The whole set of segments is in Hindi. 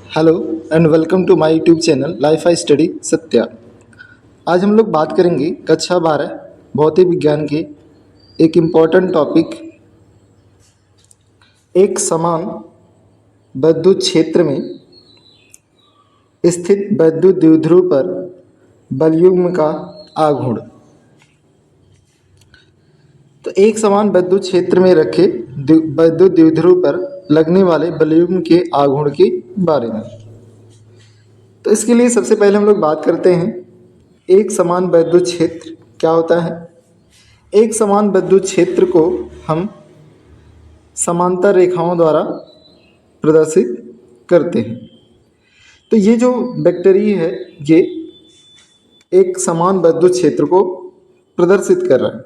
Hello and welcome to my YouTube channel life I study Satya. आज हम लोग बात करेंगे कक्षा 12 भौतिक विज्ञान के एक इम्पॉर्टेंट टॉपिक एक समान विद्युत क्षेत्र में स्थित विद्युत द्विध्रुव पर बलयुग्म का आघूर्ण। तो एक समान विद्युत क्षेत्र में रखे विद्युत द्विध्रुव पर लगने वाले बलयुग्म के आघूर्ण के बारे में। तो इसके लिए सबसे पहले हम लोग बात करते हैं एक समान विद्युत क्षेत्र क्या होता है। एक समान विद्युत क्षेत्र को हम समांतर रेखाओं द्वारा प्रदर्शित करते हैं। तो ये जो वेक्टर ई है ये एक समान विद्युत क्षेत्र को प्रदर्शित कर रहा है।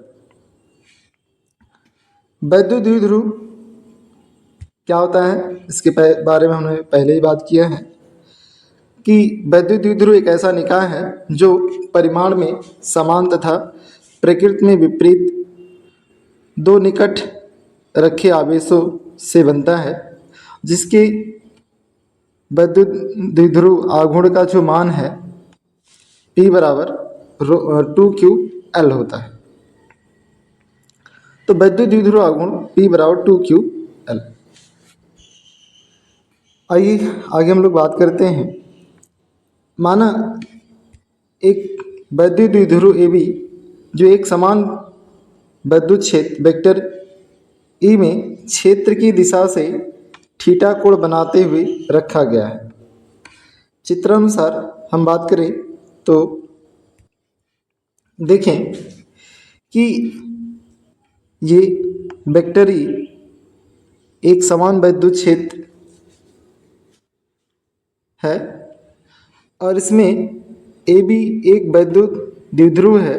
विद्युत द्विध्रुव क्या होता है इसके बारे में हमने पहले ही बात किया है कि विद्युत द्विध्रुव एक ऐसा निकाय है जो परिमाण में समान तथा प्रकृति में विपरीत दो निकट रखे आवेशों से बनता है, जिसके विद्युत द्विध्रुव आघूर्ण का जो मान है P बराबर 2qL होता है। तो विद्युत द्विध्रुव आघूर्ण P बराबर 2qL। आइए आगे हम लोग बात करते हैं। माना एक विद्युत द्विध्रुव AB जो एक समान विद्युत क्षेत्र वेक्टर E में क्षेत्र की दिशा से थीटा कोण बनाते हुए रखा गया है। चित्रानुसार हम बात करें तो देखें कि ये वेक्टर E एक समान विद्युत क्षेत्र है और इसमें AB एक विद्युत द्विध्रुव है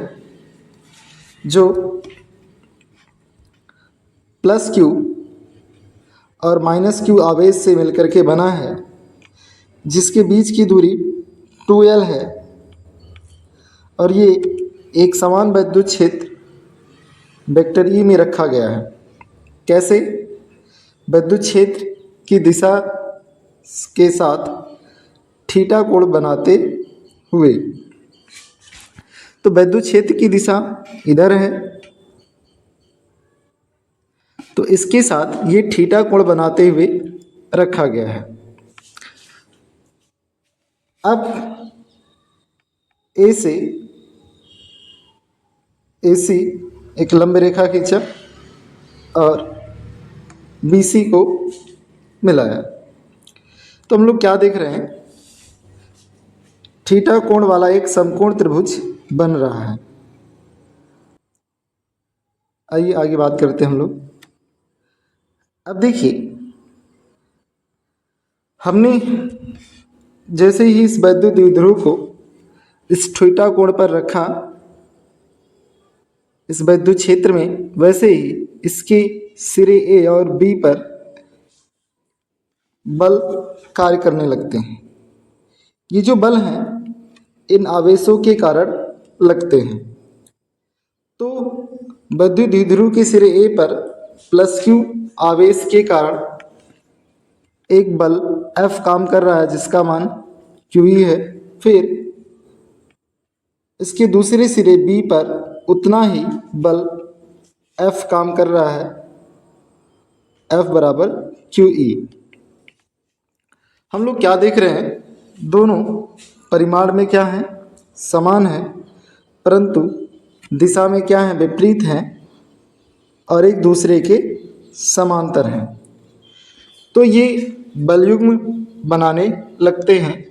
जो +q और -q आवेश से मिलकर के बना है, जिसके बीच की दूरी 2L है और ये एक समान विद्युत क्षेत्र वेक्टर E में रखा गया है। कैसे? विद्युत क्षेत्र की दिशा के साथ थीटा कोण बनाते हुए। तो विद्युत क्षेत्र की दिशा इधर है तो इसके साथ ये थीटा कोण बनाते हुए रखा गया है। अब ए से AC एक लंब रेखा खींचा और BC को मिलाया तो हम लोग क्या देख रहे हैं, थीटा कोण वाला एक समकोण त्रिभुज बन रहा है। आइए आगे बात करते हैं हम लोग। अब देखिए हमने जैसे ही इस विद्युत द्विध्रुव को इस थीटा कोण पर रखा इस विद्युत क्षेत्र में, वैसे ही इसके सिरे A और B पर बल कार्य करने लगते हैं। ये जो बल हैं इन आवेशों के कारण लगते हैं। तो विद्युत द्विध्रुव के सिरे A पर +q आवेश के कारण एक बल F काम कर रहा है जिसका मान QE है। फिर इसके दूसरे सिरे B पर उतना ही बल F काम कर रहा है, F बराबर QE। हम लोग क्या देख रहे हैं, दोनों परिमाण में क्या है, समान है, परंतु दिशा में क्या है, विपरीत हैं और एक दूसरे के समांतर हैं। तो ये बलयुग्म बनाने लगते हैं,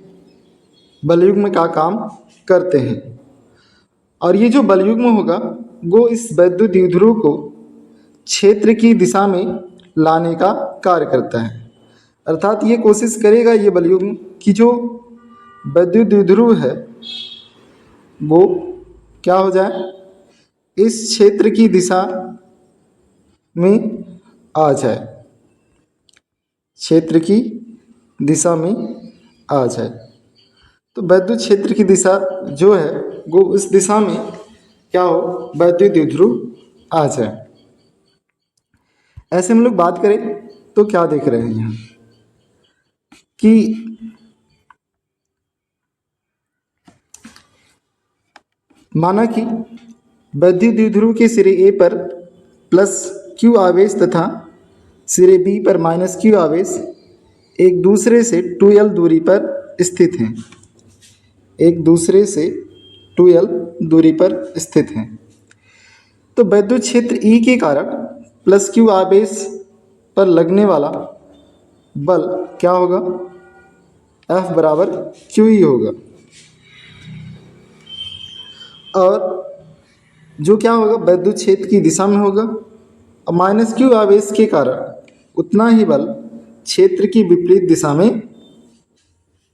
बलयुग्म का काम करते हैं। और ये जो बलयुग्म होगा वो इस विद्युत द्विध्रुव को क्षेत्र की दिशा में लाने का कार्य करता है। अर्थात ये कोशिश करेगा ये बलयुग्म कि जो विद्युत द्विध्रुव है वो क्या हो जाए, इस क्षेत्र की दिशा में आ जाए, क्षेत्र की दिशा में आ जाए। तो विद्युत क्षेत्र की दिशा जो है वो उस दिशा में क्या हो, विद्युत द्विध्रुव आ जाए। ऐसे हम लोग बात करें तो क्या देख रहे हैं यहाँ कि माना कि वैद्युत द्विध्रुव के सिरे ए पर प्लस क्यू आवेश तथा सिरे बी पर माइनस क्यू आवेश एक दूसरे से 2l दूरी पर स्थित हैं, एक दूसरे से 2l दूरी पर स्थित हैं। तो वैद्युत क्षेत्र E के कारण प्लस क्यू आवेश पर लगने वाला बल क्या होगा? F बराबर QE होगा। और जो क्या होगा वैद्युत क्षेत्र की दिशा में होगा और माइनस क्यू आवेश के कारण उतना ही बल क्षेत्र की विपरीत दिशा में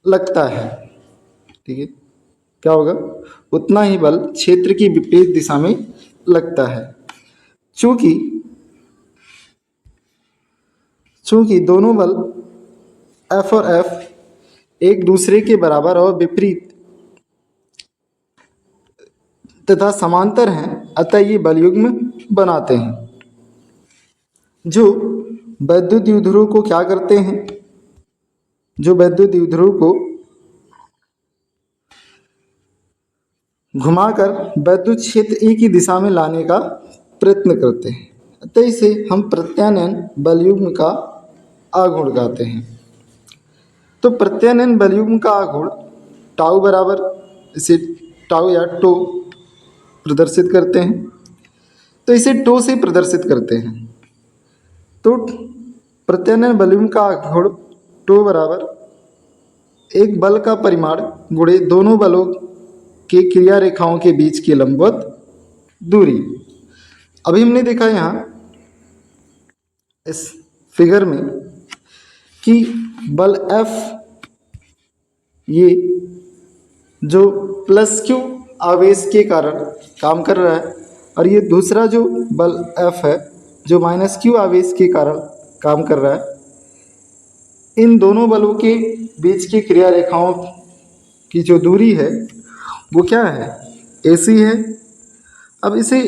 लगता है। ठीक है, क्या होगा? उतना ही बल क्षेत्र की विपरीत दिशा में लगता है। चूंकि दोनों बल F और F एक दूसरे के बराबर और विपरीत तथा समांतर हैं, अतः ये बलयुग्म बनाते हैं जो वैद्युत द्विध्रुव को क्या करते हैं? जो वैद्युत द्विध्रुव को घुमाकर वैद्युत क्षेत्र E की दिशा में लाने का प्रयत्न करते हैं, अतः इसे हम प्रत्यानयन बलयुग्म का आघूर्ण कहते हैं। तो प्रत्यानयन बलयुग्म का आघूर्ण टाउ बराबर, इसे टाउ या टो प्रदर्शित करते हैं, तो इसे टो से प्रदर्शित करते हैं। तो प्रत्यानयन बलयुग्म का आघूर्ण टो बराबर एक बल का परिमाण गुणे दोनों बलों के क्रिया रेखाओं के बीच की लंबवत दूरी। अभी हमने देखा यहाँ इस फिगर में कि बल F ये जो प्लस क्यू आवेश के कारण काम कर रहा है और ये दूसरा जो बल F है जो माइनस क्यू आवेश के कारण काम कर रहा है। इन दोनों बलों के बीच की क्रिया रेखाओं की जो दूरी है वो क्या है? AC है। अब इसे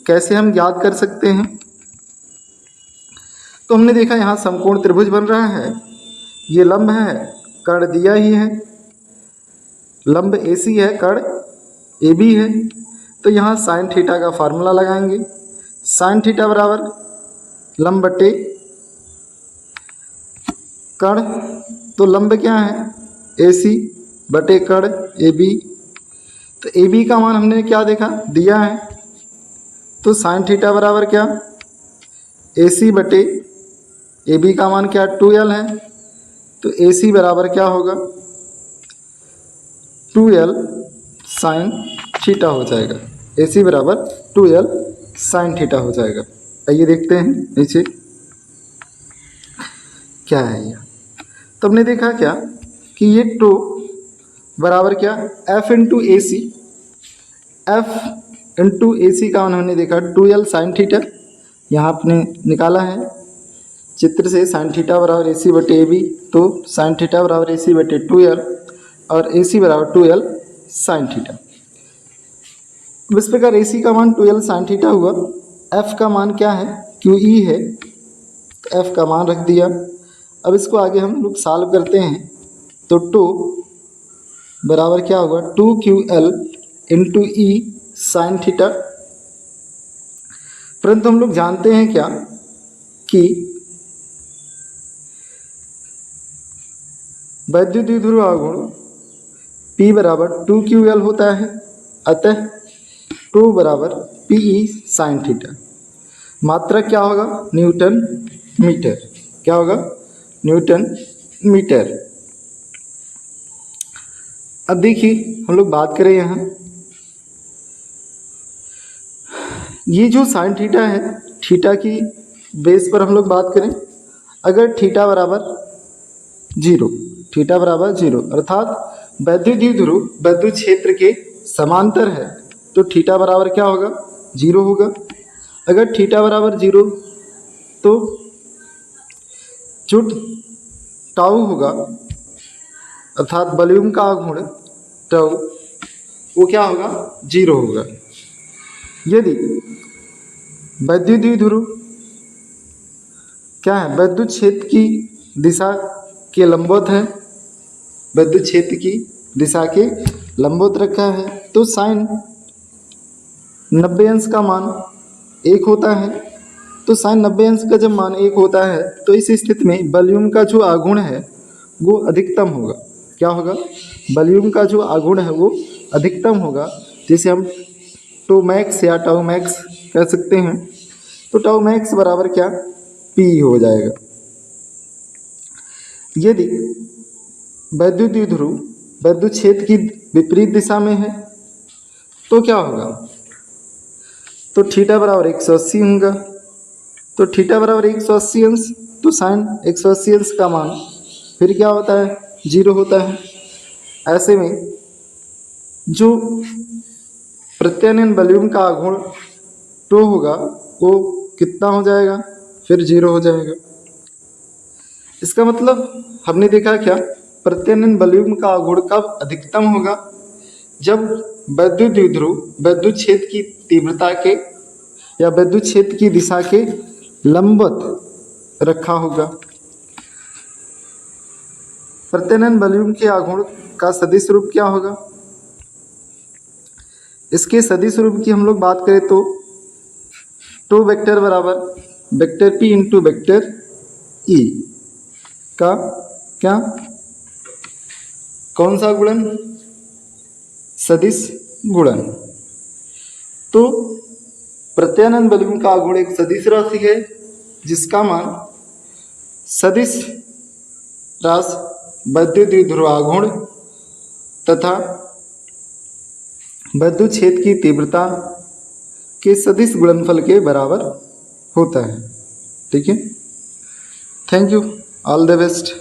कैसे हम ज्ञात कर सकते हैं? तो हमने देखा यहाँ समकोण त्रिभुज बन रहा है, ये लंब है, कर्ण दिया ही है, लंब AC है, कर्ण AB है। तो यहाँ साइन थीटा का फार्मूला लगाएंगे। साइन थीटा बराबर लंब बटे कर्ण, तो लंब क्या है? AC बटे कर्ण AB। तो AB का मान हमने क्या देखा? दिया है। तो साइन थीटा बराबर क्या? AC बटे AB का मान क्या? 2l है। तो AC बराबर क्या होगा? 2l साइन थीटा हो जाएगा। AC बराबर 2l साइन थीटा हो जाएगा। आइए देखते हैं नीचे क्या है ये। तो हमने देखा क्या कि ये टो बराबर क्या? F into AC। F into AC का मान हमने देखा 2l साइन थीटा, यहाँ आपने निकाला है चित्र से साइन थीटा बराबर AC बटे AB। तो साइन थीटा बराबर AC बटे 2l और AC बराबर 2l साइन थीटा। इस प्रकार AC का मान 2l साइन थीटा हुआ। F का मान क्या है? QE है, तो F का मान रख दिया। अब इसको आगे हम लोग सॉल्व करते हैं तो टो बराबर क्या होगा? 2QL into E sine theta. परंतु हम लोग जानते हैं क्या कि वैद्युत द्विध्रुव आघूर्ण P बराबर 2QL होता है, अतः टो बराबर PE साइन थीटा। मात्रा क्या होगा? Newton metre. क्या होगा? Newton metre. अब देखिए हम लोग बात करें यहाँ, ये जो साइन थीटा है, थीटा की बेस पर हम लोग बात करें, अगर थीटा बराबर 0 अर्थात वैद्युत द्विध्रुव वैद्युत क्षेत्र के समांतर है, तो थीटा बराबर क्या होगा? 0 होगा। अगर थीटा बराबर 0 तो जो टाउ होगा अर्थात बलयुग्म का आघूर्ण टाउ वो क्या होगा? 0 होगा। यदि वैद्युत द्विध्रुव क्या है? वैद्युत क्षेत्र की दिशा के लंबवत है, वैद्युत क्षेत्र की दिशा के लंबवत रखा है, तो साइन 90 अंश का मान 1 होता है। तो साइन 90 अंश का जब मान 1 होता है तो इस स्थिति में वॉल्यूम का जो आघूर्ण है वो अधिकतम होगा। क्या होगा? वॉल्यूम का जो आघूर्ण है वो अधिकतम होगा, जिसे हम टो मैक्स या टाउ मैक्स कह सकते हैं। तो टाउ मैक्स बराबर क्या? पी हो जाएगा। यदि वैद्युत द्विध्रुव वैद्युत क्षेत्र की विपरीत दिशा में है तो क्या होगा? तो थीटा बराबर 180 होगा। तो थीटा बराबर 180 अंश, तो साइन 180 अंश का मान फिर क्या होता है? 0 होता है। ऐसे में जो प्रत्यानयन वॉल्यूम का आघूर्ण टो होगा वो कितना हो जाएगा? फिर 0 हो जाएगा। इसका मतलब हमने देखा क्या? प्रत्यानयन वॉल्यूम का आघूर्ण कब अधिकतम होगा? जब वैद्युत द्विध्रुव वैद्युत क्षेत्र की तीव्रता के या वैद्युत क्षेत्र की दिशा के लंबवत रखा होगा। प्रत्यानयन वॉल्यूम के आघूर्ण का सदिश रूप क्या होगा? इसके सदिश रूप की हम लोग बात करें तो टो वेक्टर बराबर vector P into vector E का क्या? कौन सा गुणन? सदिश गुणन। तो प्रत्यानयन वॉल्यूम का आघूर्ण एक सदिश राशि है जिसका मान सदिश राशि वैद्युत द्विध्रुव आघूर्ण तथा वैद्युत क्षेत्र की तीव्रता के सदिश गुणनफल के बराबर होता है। ठीक है, thank you, all the best.